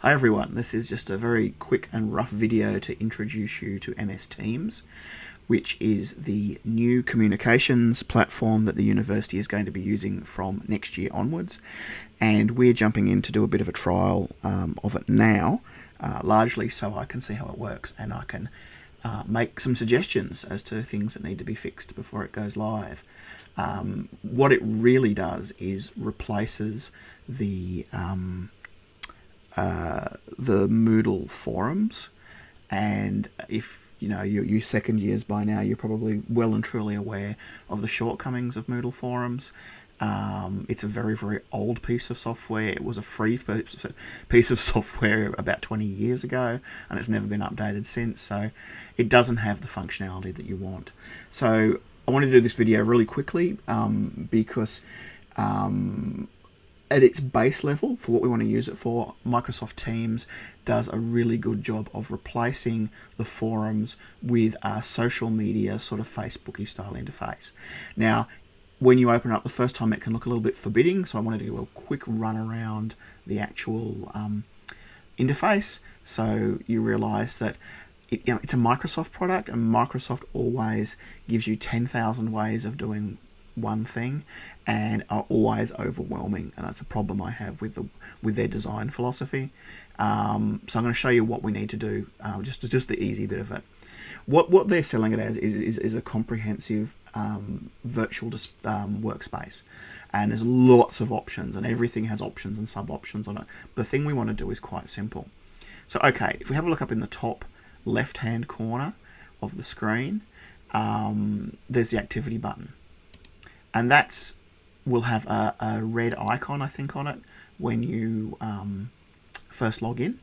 Hi everyone, this is just a very quick and rough video to introduce you to MS Teams, which is the new communications platform that the university is going to be using from next year onwards. And we're jumping in to do a bit of a trial of it now, largely so I can see how it works and I can make some suggestions as to things that need to be fixed before it goes live. What it really does is replaces the Moodle forums, and if you second years by now, you're probably well and truly aware of the shortcomings of Moodle forums. It's a very, very old piece of software. It was a free piece of software about 20 years ago, and it's never been updated since, so it doesn't have the functionality that you want. So I wanted to do this video really quickly because at its base level, for what we want to use it for, Microsoft Teams does a really good job of replacing the forums with a social media sort of Facebooky style interface. Now, when you open it up the first time, it can look a little bit forbidding, so I wanted to do a quick run around the actual interface, so you realize that it's a Microsoft product, and Microsoft always gives you 10,000 ways of doing one thing and are always overwhelming, and that's a problem I have with their design philosophy. So I'm going to show you what we need to do, just the easy bit of it. What they're selling it as is a comprehensive virtual workspace, and there's lots of options, and everything has options and sub options on it. The thing we want to do is quite simple. So okay, if we have a look up in the top left hand corner of the screen, there's the activity button, and will have a red icon, I think, on it when you first log in,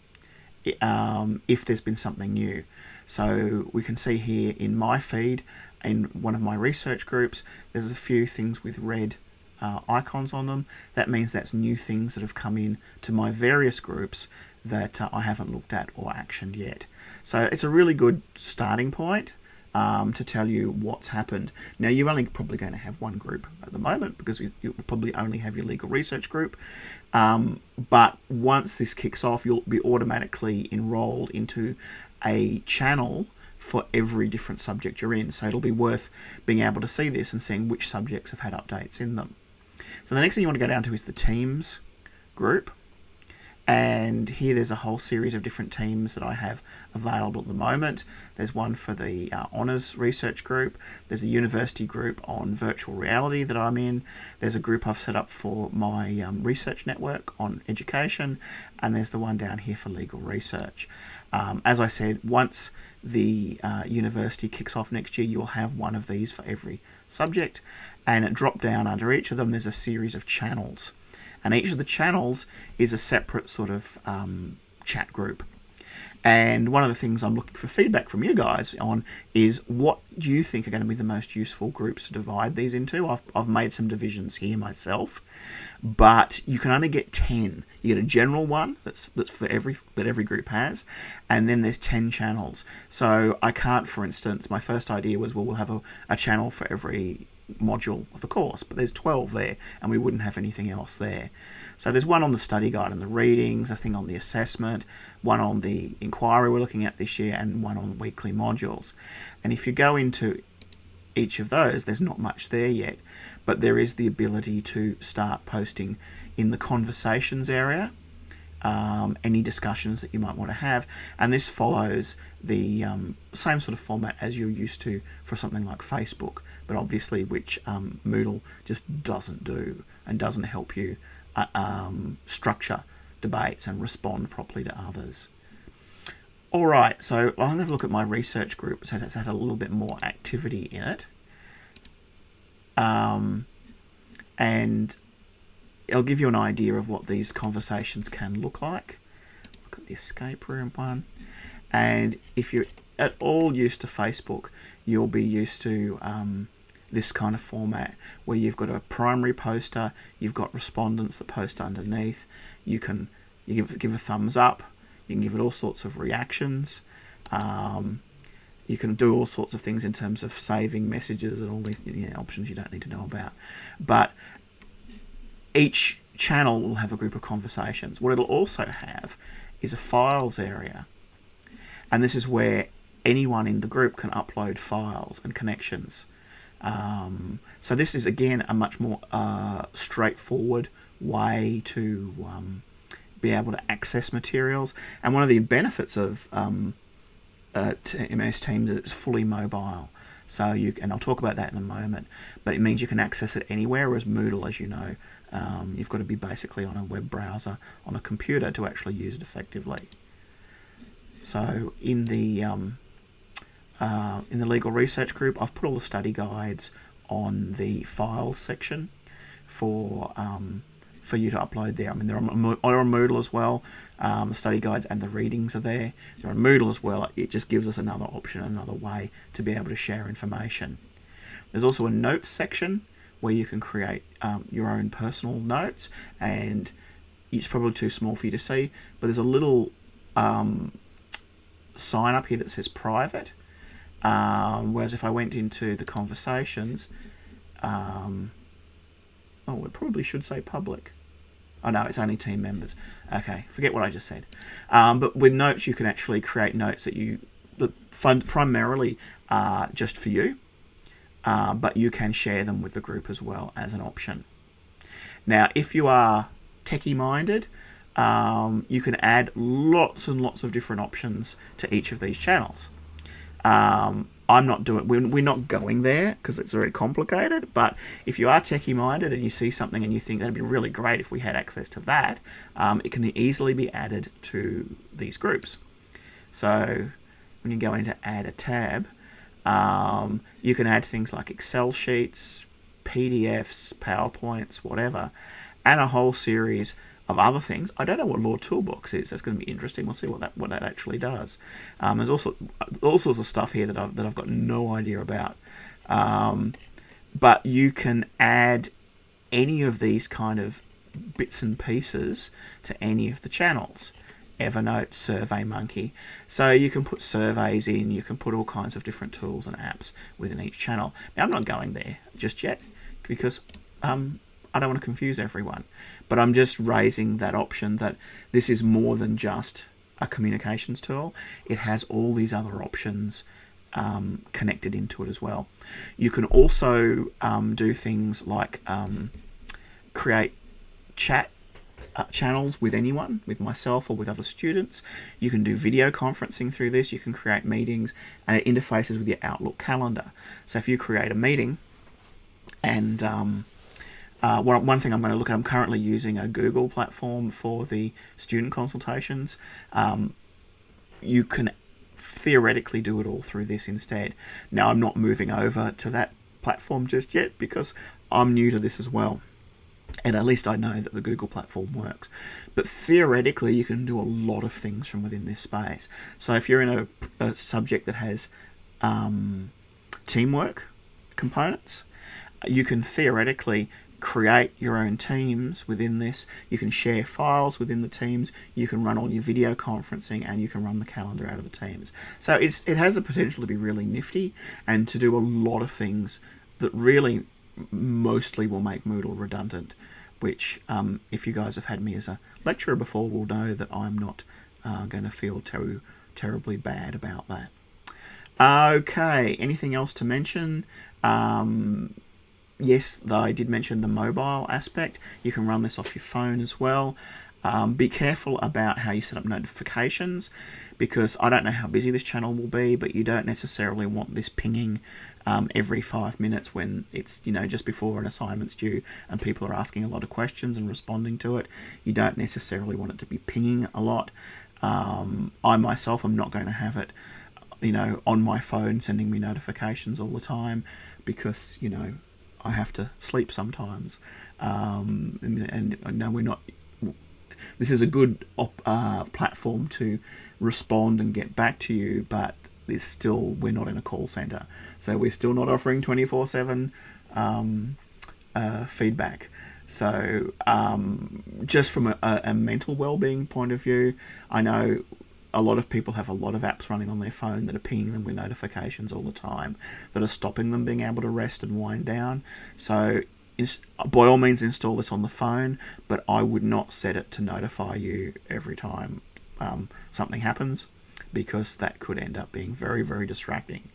if there's been something new. So we can see here in my feed, in one of my research groups, there's a few things with red icons on them. That means that's new things that have come in to my various groups that I haven't looked at or actioned yet. So it's a really good starting point to tell you what's happened. Now, you're only probably going to have one group at the moment because you'll probably only have your legal research group. But once this kicks off, you'll be automatically enrolled into a channel for every different subject you're in. So it'll be worth being able to see this and seeing which subjects have had updates in them. So the next thing you want to go down to is the Teams group. And here there's a whole series of different teams that I have available at the moment. There's one for the Honours Research Group. There's a university group on virtual reality that I'm in. There's a group I've set up for my research network on education. And there's the one down here for legal research. As I said, once the university kicks off next year, you'll have one of these for every subject. And drop down under each of them, there's a series of channels. And each of the channels is a separate sort of chat group. And one of the things I'm looking for feedback from you guys on is, what do you think are going to be the most useful groups to divide these into? I've made some divisions here myself, but you can only get 10. You get a general one that's for every group has, and then there's 10 channels. So I can't, for instance, my first idea was, well, we'll have a channel for every module of the course, but there's 12 there, and we wouldn't have anything else there. So there's one on the study guide and the readings, a thing on the assessment, one on the inquiry we're looking at this year, and one on weekly modules. And if you go into each of those, there's not much there yet, but there is the ability to start posting in the conversations area any discussions that you might want to have, and this follows the same sort of format as you're used to for something like Facebook, but obviously which Moodle just doesn't do and doesn't help you structure debates and respond properly to others. Alright, so I'm going to have a look at my research group, so that's had a little bit more activity in it. And it'll give you an idea of what these conversations can look like. Look at the escape room one. And if you're at all used to Facebook, you'll be used to this kind of format where you've got a primary poster, you've got respondents that post underneath. You give a thumbs up, you can give it all sorts of reactions. You can do all sorts of things in terms of saving messages and all these options you don't need to know about. But each channel will have a group of conversations. What it'll also have is a files area, and this is where anyone in the group can upload files and connections. So this is again a much more straightforward way to be able to access materials. And one of the benefits of MS Teams is it's fully mobile. So and I'll talk about that in a moment, but it means you can access it anywhere, whereas Moodle, as you know, you've got to be basically on a web browser on a computer to actually use it effectively. So in the legal research group, I've put all the study guides on the files section for you to upload there. I mean, they're on Moodle as well. The study guides and the readings are there. They're on Moodle as well. It just gives us another option, another way to be able to share information. There's also a notes section where you can create your own personal notes, and it's probably too small for you to see, but there's a little sign up here that says private. Whereas if I went into the conversations, it probably should say public. Oh no, it's only team members. Okay, forget what I just said. But with notes, you can actually create notes that primarily are just for you, but you can share them with the group as well as an option. Now, if you are techie minded, you can add lots and lots of different options to each of these channels. We're not going there because it's very complicated, but if you are techie minded and you see something and you think that'd be really great if we had access to that, it can easily be added to these groups. So when you go into add a tab, you can add things like Excel sheets, PDFs, PowerPoints, whatever, and a whole series of other things. I don't know what Law Toolbox is. That's going to be interesting. We'll see what that actually does. There's also all sorts of stuff here that I've got no idea about. But you can add any of these kind of bits and pieces to any of the channels. Evernote, SurveyMonkey. So you can put surveys in, you can put all kinds of different tools and apps within each channel. Now, I'm not going there just yet because I don't want to confuse everyone, but I'm just raising that option that this is more than just a communications tool. It has all these other options connected into it as well. You can also do things like create chat channels with anyone, with myself or with other students. You can do video conferencing through this. You can create meetings, and it interfaces with your Outlook calendar. So if you create a meeting, and one thing I'm going to look at, I'm currently using a Google platform for the student consultations. You can theoretically do it all through this instead. Now, I'm not moving over to that platform just yet because I'm new to this as well. And at least I know that the Google platform works. But theoretically, you can do a lot of things from within this space. So if you're in a subject that has teamwork components, you can theoretically create your own teams within this. You can share files within the teams. You can run all your video conferencing, and you can run the calendar out of the teams. So it has the potential to be really nifty and to do a lot of things that really mostly will make Moodle redundant, which if you guys have had me as a lecturer before will know that I'm not going to feel terribly bad about that. Okay, anything else to mention? Yes, I did mention the mobile aspect. You can run this off your phone as well. Be careful about how you set up notifications, because I don't know how busy this channel will be, but you don't necessarily want this pinging every 5 minutes when it's just before an assignment's due and people are asking a lot of questions and responding to it. You don't necessarily want it to be pinging a lot. I myself am not going to have it on my phone sending me notifications all the time, because I have to sleep sometimes, and no, we're not. This is a good platform to respond and get back to you, but we're not in a call center, so we're still not offering 24/7 feedback. So just from a mental well-being point of view, I know a lot of people have a lot of apps running on their phone that are pinging them with notifications all the time, that are stopping them being able to rest and wind down. So by all means install this on the phone, but I would not set it to notify you every time something happens, because that could end up being very, very distracting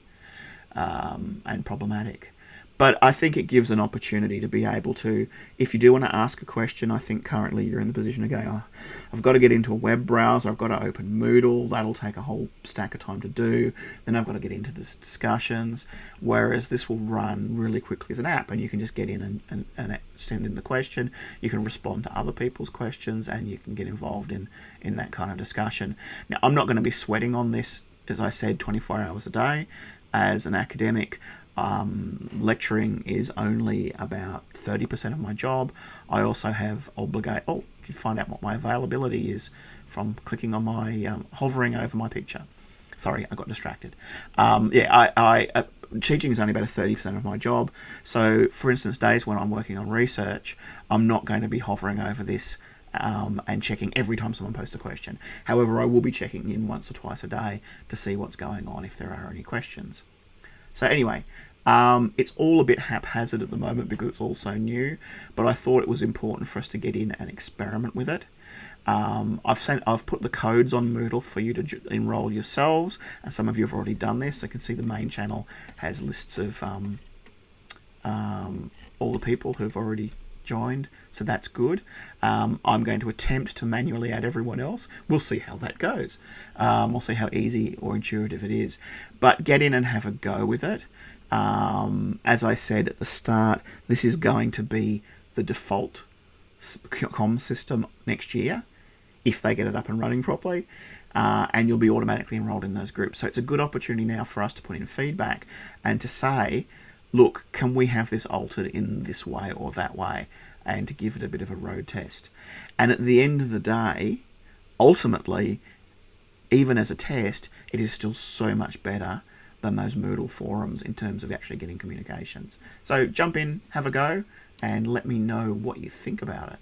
and problematic. But I think it gives an opportunity to be able to, if you do want to ask a question, I think currently you're in the position of going, oh, I've got to get into a web browser, I've got to open Moodle, that'll take a whole stack of time to do, then I've got to get into the discussions, whereas this will run really quickly as an app, and you can just get in and send in the question, you can respond to other people's questions, and you can get involved in that kind of discussion. Now, I'm not going to be sweating on this, as I said, 24 hours a day. As an academic, lecturing is only about 30% of my job. I also have you can find out what my availability is from clicking on my hovering over my picture. Sorry, I got distracted. Teaching is only about 30% of my job. So, for instance, days when I'm working on research, I'm not going to be hovering over this and checking every time someone posts a question. However, I will be checking in once or twice a day to see what's going on if there are any questions. So anyway, it's all a bit haphazard at the moment because it's all so new, but I thought it was important for us to get in and experiment with it. I've put the codes on Moodle for you to enroll yourselves, and some of you have already done this. I can see the main channel has lists of all the people who've already joined, so that's good. I'm going to attempt to manually add everyone else. We'll see how that goes. We'll see how easy or intuitive it is, but get in and have a go with it. As I said at the start, this is going to be the default comms system next year if they get it up and running properly, and you'll be automatically enrolled in those groups. So it's a good opportunity now for us to put in feedback and to say, look, can we have this altered in this way or that way, and to give it a bit of a road test. And at the end of the day, ultimately, even as a test, it is still so much better than those Moodle forums in terms of actually getting communications. So jump in, have a go, and let me know what you think about it.